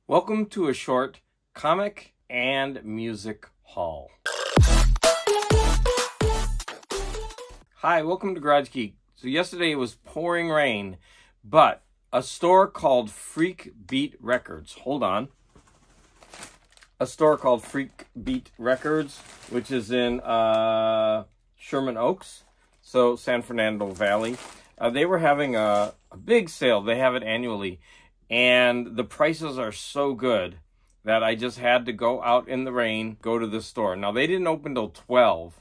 Welcome to a short comic and music haul. Hi, welcome to Garage Geek. So yesterday it was pouring rain, but a store called Freak Beat Records, hold on. A store called Freak Beat Records, which is in Sherman Oaks, so San Fernando Valley. They were having a big sale. They have it annually. And the prices are so good that I just had to go out in the rain, go to the store. Now, they didn't open till 12.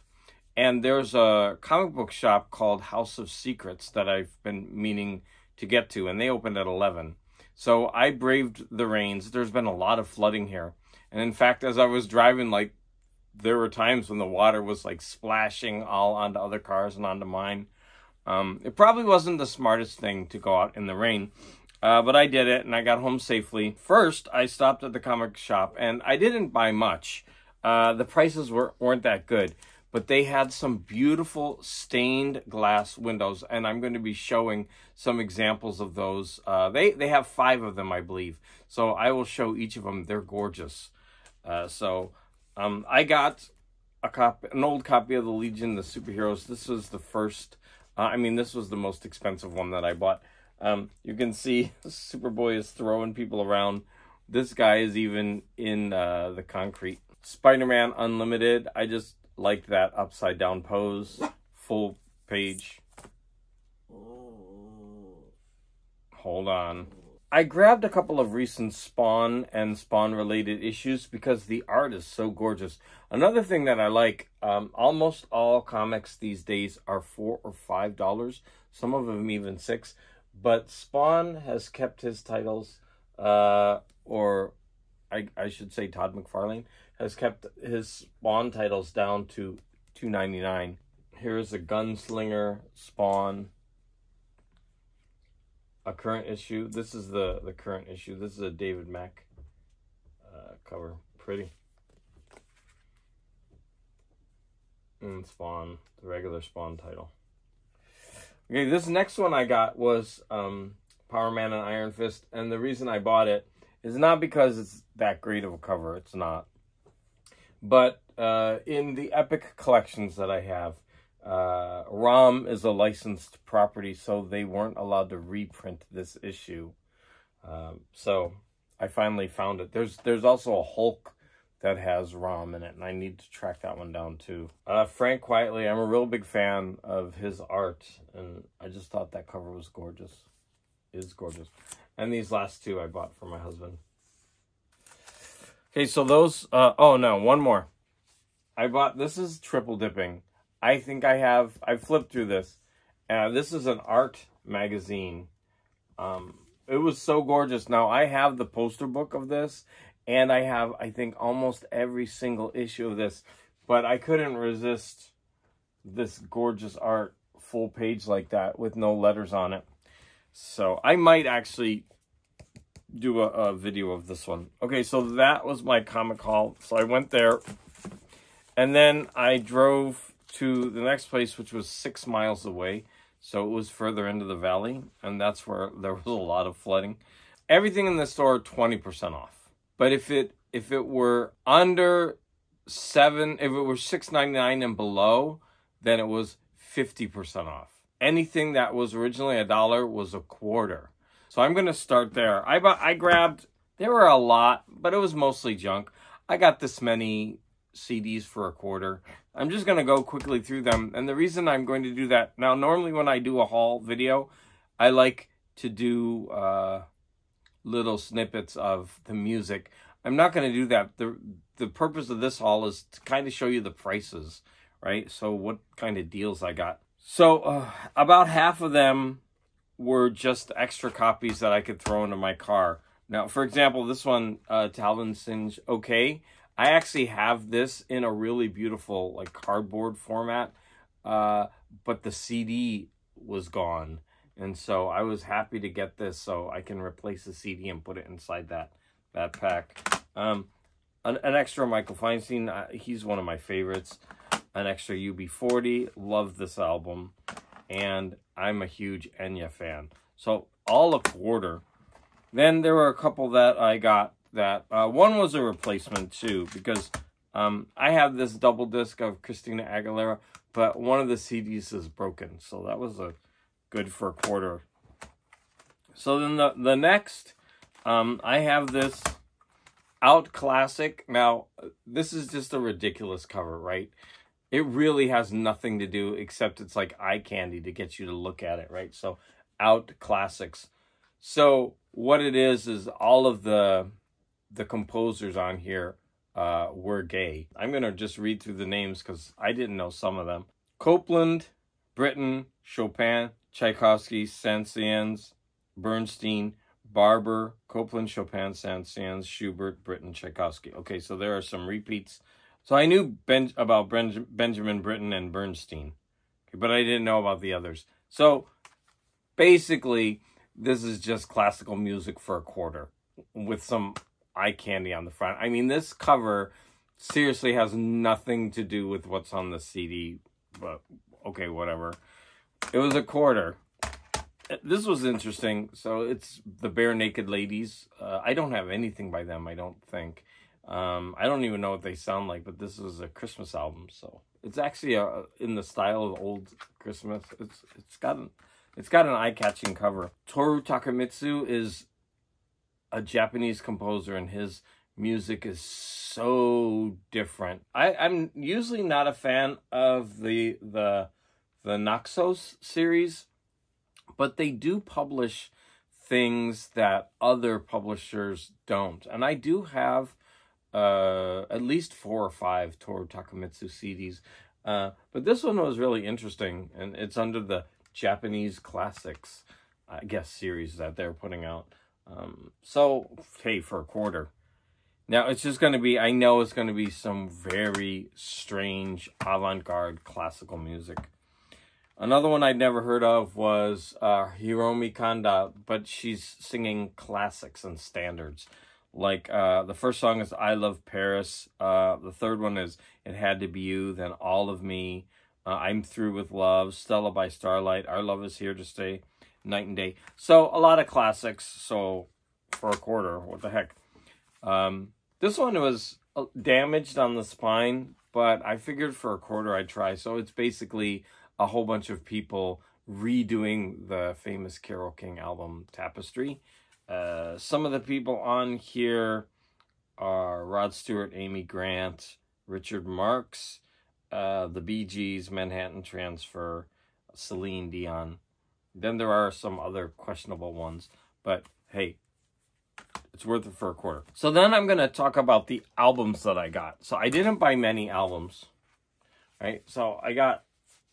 And there's a comic book shop called House of Secrets that I've been meaning to get to. And they opened at 11. So I braved the rains. There's been a lot of flooding here. And in fact, as I was driving, there were times when the water was splashing all onto other cars and onto mine. It probably wasn't the smartest thing to go out in the rain. But I did it, and I got home safely. First, I stopped at the comic shop, and I didn't buy much. The prices weren't that good, but they had some beautiful stained glass windows, and I'm going to be showing some examples of those. They have 5 of them, I believe, so I will show each of them. They're gorgeous. I got an old copy of the Legion of the Superheroes. This was the first, this was the most expensive one that I bought. You can see Superboy is throwing people around. This guy is even in the concrete. Spider-Man Unlimited. I just liked that upside down pose. Full page. Hold on. I grabbed a couple of recent Spawn and Spawn related issues because the art is so gorgeous. Another thing that I like, almost all comics these days are $4 or $5. Some of them even $6. But Spawn has kept his titles, or I should say Todd McFarlane has kept his Spawn titles down to $2.99. Here's a Gunslinger Spawn, a current issue. This is the current issue. This is a David Mack cover. Pretty. And Spawn, the regular Spawn title. Okay, this next one I got was Power Man and Iron Fist, and the reason I bought it is not because it's that great of a cover. It's not. But in the Epic collections that I have, ROM is a licensed property, so they weren't allowed to reprint this issue. So I finally found it. There's also a Hulk that has ROM in it, and I need to track that one down too. Frank Quietly, I'm a real big fan of his art, and I just thought that cover was gorgeous. It is gorgeous. And these last 2 I bought for my husband. Okay, so those, oh no, one more. I bought, this is triple dipping. I think I flipped through this. This is an art magazine. It was so gorgeous. Now, I have the poster book of this, and I have, I think, almost every single issue of this. But I couldn't resist this gorgeous art, full page like that, with no letters on it. So I might actually do a video of this one. Okay, so that was my comic haul. So I went there. And then I drove to the next place, which was 6 miles away. So it was further into the valley. And that's where there was a lot of flooding. Everything in the store, 20% off. But if it were under if it were $6.99 and below, then it was 50% off. Anything that was originally $1 was $0.25. So I'm gonna start there. I grabbed, there were a lot, but it was mostly junk. I got this many CDs for $0.25. I'm just gonna go quickly through them, and the reason I'm going to do that now, normally when I do a haul video, I like to do little snippets of the music. I'm not going to do that. The purpose of this haul is to kind of show you the prices, right? So what kind of deals I got. So about half of them were just extra copies that I could throw into my car. Now, for example, this one, Talon Singe Okay. I actually have this in a really beautiful cardboard format, but the CD was gone. And so I was happy to get this so I can replace the CD and put it inside that pack. An extra Michael Feinstein, he's one of my favorites. An extra UB40, love this album. And I'm a huge Enya fan. So all $0.25. Then there were a couple that I got that. One was a replacement too, because I have this double disc of Christina Aguilera, but one of the CDs is broken, so that was a good for a quarter. So then the next, I have this Out Classic. Now, this is just a ridiculous cover, right? It really has nothing to do, except it's like eye candy to get you to look at it, right? So, Out Classics. So, what it is all of the composers on here were gay. I'm going to just read through the names because I didn't know some of them. Copland, Britten, Chopin, Tchaikovsky, Saint-Saëns, Bernstein, Barber, Copland, Chopin, Saint-Saëns, Schubert, Britten, Tchaikovsky. Okay, so there are some repeats. So I knew about Benjamin Britten and Bernstein, but I didn't know about the others. So basically, this is just classical music for a quarter with some eye candy on the front. I mean, this cover seriously has nothing to do with what's on the CD, but okay, whatever. It was a quarter. This was interesting. So it's the Bare Naked Ladies. I don't have anything by them, I don't think. I don't even know what they sound like, but this is a Christmas album, so it's actually in the style of old Christmas. It's got an eye-catching cover. Toru Takemitsu is a Japanese composer, and his music is so different. I'm usually not a fan of the Naxos series, but they do publish things that other publishers don't, and I do have at least 4 or 5 Toru Takemitsu CDs. But this one was really interesting, and it's under the Japanese Classics, I guess, series that they're putting out. So, hey, for a quarter. Now, it's just going to be, I know it's going to be some very strange avant-garde classical music. Another one I'd never heard of was Hiromi Kanda, but she's singing classics and standards. Like, the first song is I Love Paris. The third one is It Had to Be You, then All of Me, I'm Through with Love, Stella by Starlight, Our Love Is Here to Stay, Night and Day. So, a lot of classics, so for a quarter, what the heck. This one was damaged on the spine, but I figured for a quarter I'd try. So, it's basically a whole bunch of people redoing the famous Carole King album, Tapestry. Some of the people on here are Rod Stewart, Amy Grant, Richard Marx, the Bee Gees, Manhattan Transfer, Celine Dion. Then there are some other questionable ones, but hey, it's worth it for a quarter. So then I'm going to talk about the albums that I got. So I didn't buy many albums, right? So I got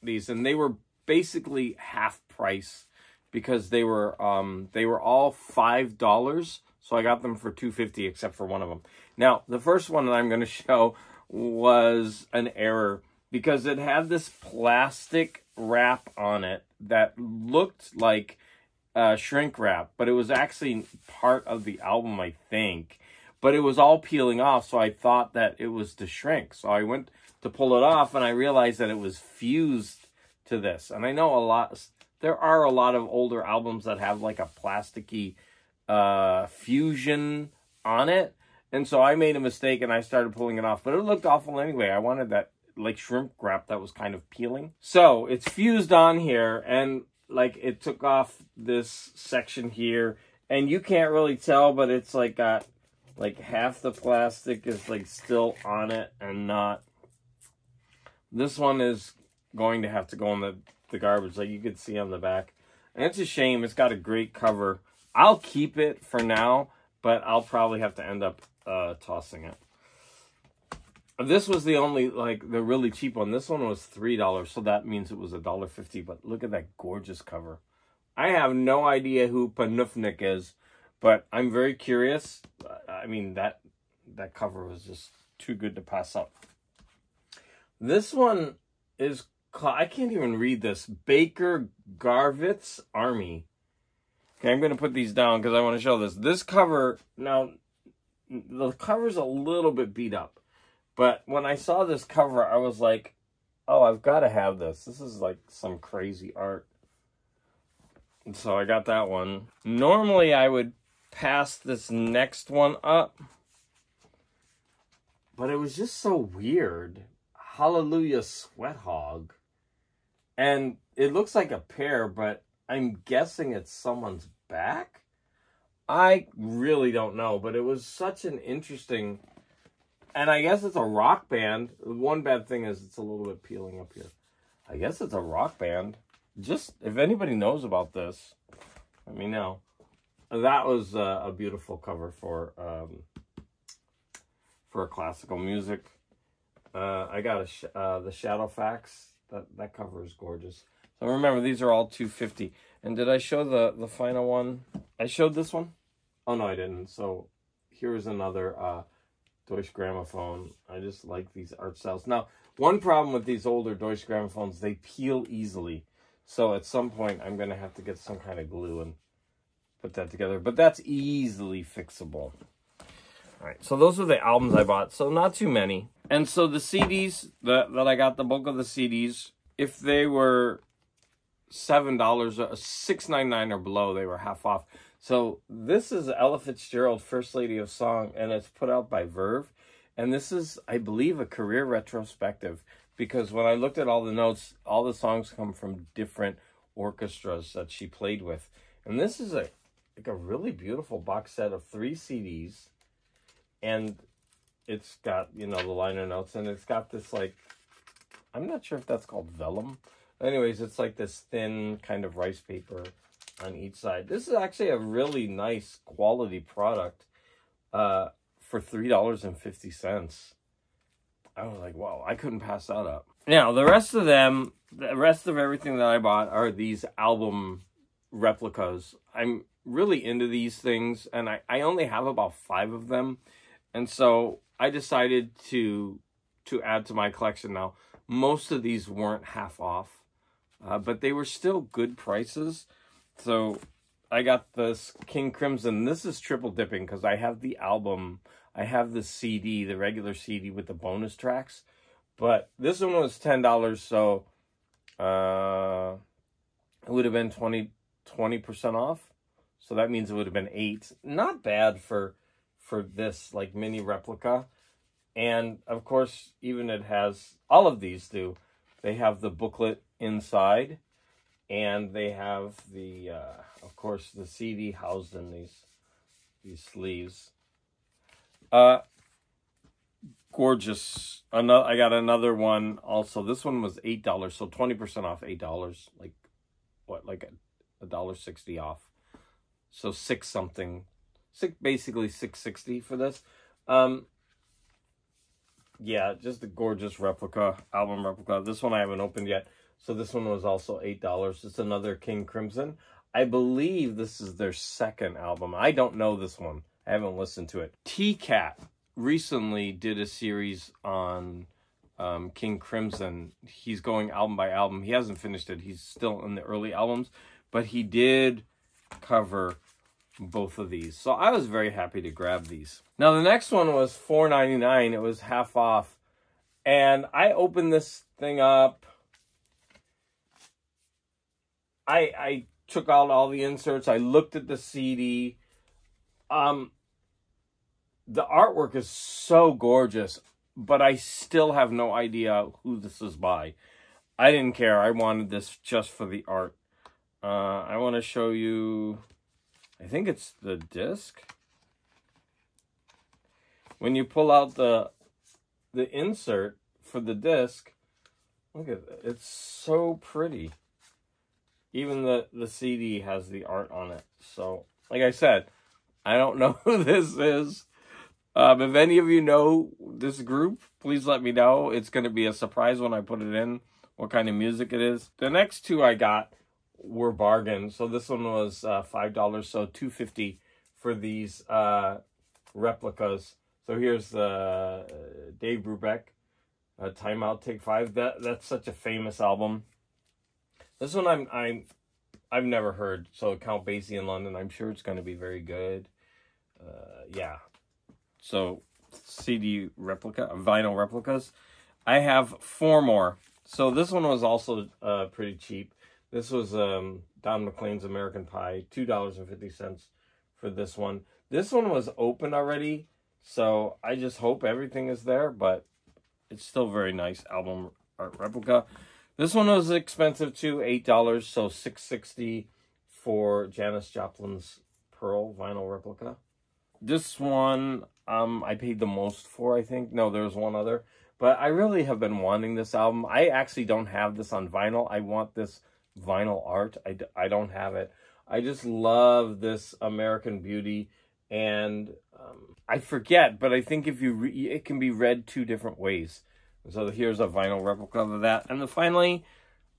these, and they were basically half price, because they were all $5, so I got them for $2.50 except for one of them. Now, the first one that I'm going to show was an error, because it had this plastic wrap on it that looked like shrink wrap, but it was actually part of the album, I think. But it was all peeling off, so I thought that it was to shrink. So I went to pull it off, and I realized that it was fused to this. And I know there are a lot of older albums that have like a plasticky fusion on it. And so I made a mistake and I started pulling it off. But it looked awful anyway. I wanted that like shrimp wrap that was kind of peeling. So it's fused on here, and like it took off this section here. And you can't really tell, but it's like got like half the plastic is like still on it and not. This one is going to have to go in the garbage, like you could see on the back. And it's a shame. It's got a great cover. I'll keep it for now, but I'll probably have to end up tossing it. This was the only, like, the really cheap one. This one was $3, so that means it was $1.50. But look at that gorgeous cover. I have no idea who Panufnik is, but I'm very curious. I mean, that cover was just too good to pass up. This one is, I can't even read this. Baker Garvitz Army. Okay, I'm going to put these down because I want to show this. This cover, now, the cover's a little bit beat up. But when I saw this cover, I was like, oh, I've got to have this. This is like some crazy art. And so I got that one. Normally, I would pass this next one up. But it was just so weird. Hallelujah Sweat Hog. And it looks like a pear, but I'm guessing it's someone's back? I really don't know, but it was such an interesting... And I guess it's a rock band. One bad thing is it's a little bit peeling up here. I guess it's a rock band. Just, if anybody knows about this, let me know. That was a beautiful cover for classical music. I got the Shadow Fax. That cover is gorgeous. So remember, these are all $2.50. And did I show the final one? I showed this one? Oh, no, I didn't. So here's another Deutsche Grammophon. I just like these art styles. Now, one problem with these older Deutsche Grammophones, they peel easily. So at some point, I'm going to have to get some kind of glue and put that together. But that's easily fixable. All right, so those are the albums I bought. So not too many. And so the CDs that I got, the bulk of the CDs, if they were $7 or $6.99 or below, they were half off. So this is Ella Fitzgerald, First Lady of Song, and it's put out by Verve. And this is, I believe, a career retrospective, because when I looked at all the notes, all the songs come from different orchestras that she played with. And this is like a really beautiful box set of 3 CDs. And it's got, you know, the liner notes, and it's got this, like, I'm not sure if that's called vellum. Anyways, it's like this thin kind of rice paper on each side. This is actually a really nice quality product for $3.50. I was like, wow, I couldn't pass that up. Now, the rest of everything that I bought are these album replicas. I'm really into these things, and I only have about 5 of them. And so I decided to add to my collection now. Most of these weren't half off, but they were still good prices. So I got this King Crimson. This is triple dipping because I have the album. I have the CD, the regular CD with the bonus tracks. But this one was $10, so it would have been 20% off. So that means it would have been $8. Not bad for this like mini replica. And of course, even it has, all of these do, they have the booklet inside, and they have the of course the CD housed in these sleeves. Gorgeous. I got another one also. This one was $8, so 20% off, $8. Like what, like $1.60 off. So basically $6.60 for this. Yeah, just a gorgeous replica, album replica. This one I haven't opened yet. So this one was also $8. It's another King Crimson. I believe this is their second album. I don't know this one. I haven't listened to it. T-Cat recently did a series on King Crimson. He's going album by album. He hasn't finished it. He's still in the early albums. But he did cover both of these. So I was very happy to grab these. Now the next one was $4.99. It was half off. And I opened this thing up. I took out all the inserts. I looked at the CD. The artwork is so gorgeous, but I still have no idea who this is by. I didn't care. I wanted this just for the art. I want to show you, I think it's the disc. When you pull out the insert for the disc, look at it. It's so pretty. Even the CD has the art on it. So, like I said, I don't know who this is. If any of you know this group, please let me know. It's going to be a surprise when I put it in, what kind of music it is. The next 2 I got were bargains. So this one was $5, so $2.50 for these replicas. So here's Dave Brubeck, Time Out, Take 5. That's such a famous album. This one I've never heard. So Count Basie in London. I'm sure it's going to be very good. Yeah. So CD replica, vinyl replicas. I have 4 more. So this one was also pretty cheap. This was Don McLean's American Pie, $2.50 for this one. This one was open already, so I just hope everything is there, but it's still very nice album art replica. This one was expensive too, $8, so $6.60 for Janis Joplin's Pearl vinyl replica. This one I paid the most for, I think. No, there was one other. But I really have been wanting this album. I actually don't have this on vinyl. I want this vinyl art. I don't have it. I just love this American Beauty. And I forget, but I think if you it can be read two different ways. So here's a vinyl replica of that. And then finally,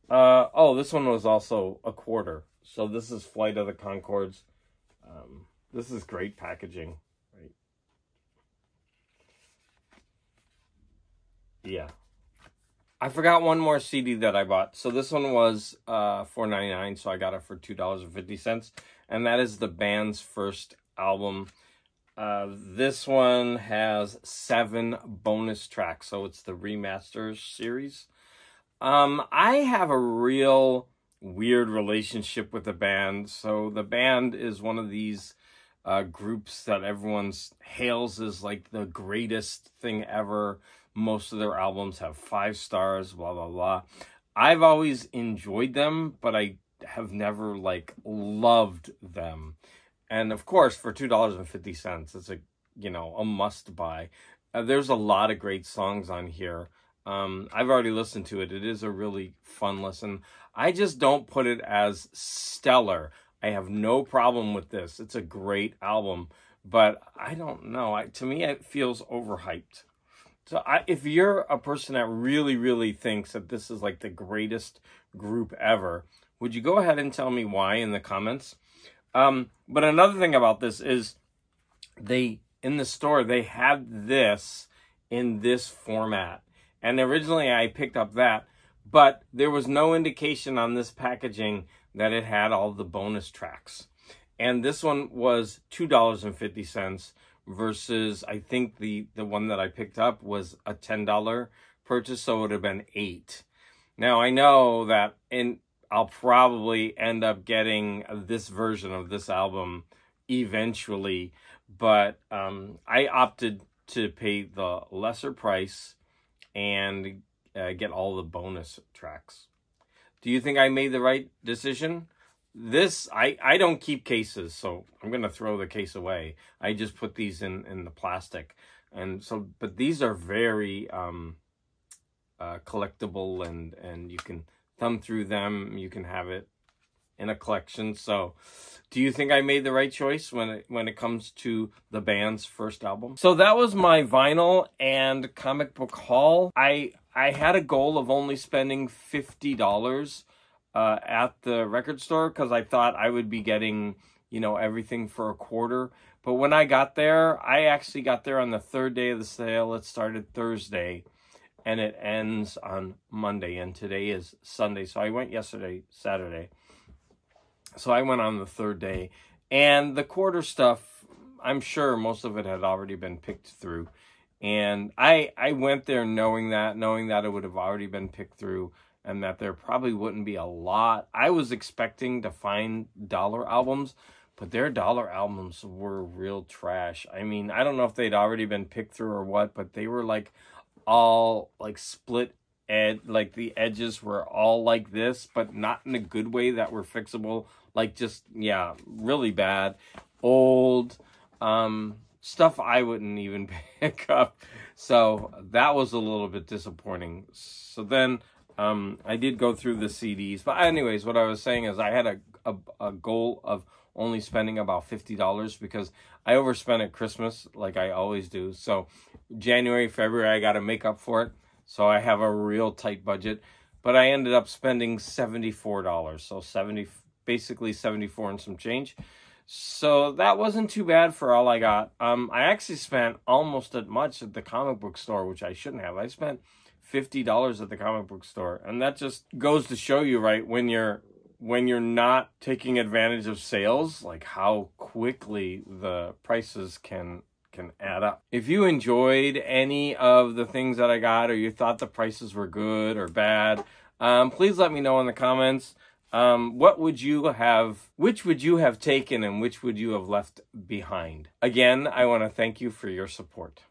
oh, this one was also a quarter. So this is Flight of the Conchords. This is great packaging, right? Yeah. I forgot one more CD that I bought. So this one was $4.99, so I got it for $2.50. And that is the band's first album. This one has 7 bonus tracks, so it's the Remasters series. I have a real weird relationship with the band. So the band is one of these groups that everyone hails as like the greatest thing ever. Most of their albums have 5 stars, blah, blah, blah. I've always enjoyed them, but I have never like loved them. And of course, for $2.50, it's a, you know, a must buy. There's a lot of great songs on here. I've already listened to it. It is a really fun listen. I just don't put it as stellar. I have no problem with this. It's a great album, but I don't know. To me, it feels overhyped. So if you're a person that really, really thinks that this is like the greatest group ever, would you go ahead and tell me why in the comments? But another thing about this is in the store, they had this in this format. And originally I picked up that, but there was no indication on this packaging that it had all the bonus tracks. And this one was $2.50 versus I think the one that I picked up was a $10 purchase, so it would have been $8. Now I know that I'll probably end up getting this version of this album eventually, but I opted to pay the lesser price and get all the bonus tracks. Do you think I made the right decision? This, I don't keep cases, so I'm going to throw the case away. I just put these in the plastic. And so, but these are very collectible, and you can thumb through them. You can have it in a collection. So do you think I made the right choice when it comes to the band's first album? So that was my vinyl and comic book haul. I had a goal of only spending $50 at the record store because I thought I would be getting, you know, everything for a quarter. But when I got there, I actually got there on the 3rd day of the sale. It started Thursday and it ends on Monday, and today is Sunday. So I went yesterday, Saturday. So I went on the 3rd day, and the quarter stuff, I'm sure most of it had already been picked through. And I went there knowing that it would have already been picked through and that there probably wouldn't be a lot. I was expecting to find dollar albums, but their dollar albums were real trash. I mean, I don't know if they'd already been picked through or what, but they were like all like split edge, like the edges were all like this, but not in a good way that were fixable. Like just, yeah, really bad. Old stuff I wouldn't even pick up. So that was a little bit disappointing. So then I did go through the CDs. But anyways, what I was saying is I had a goal of only spending about $50 because I overspent at Christmas like I always do. So January, February, I got to make up for it. So I have a real tight budget. But I ended up spending $74. So basically 74 and some change. So that wasn't too bad for all I got. I actually spent almost as much at the comic book store, which I shouldn't have. I spent $50 at the comic book store. And that just goes to show you, right, when you're not taking advantage of sales, like how quickly the prices can add up. If you enjoyed any of the things that I got, or you thought the prices were good or bad, please let me know in the comments. Which would you have taken and which would you have left behind? Again, I want to thank you for your support.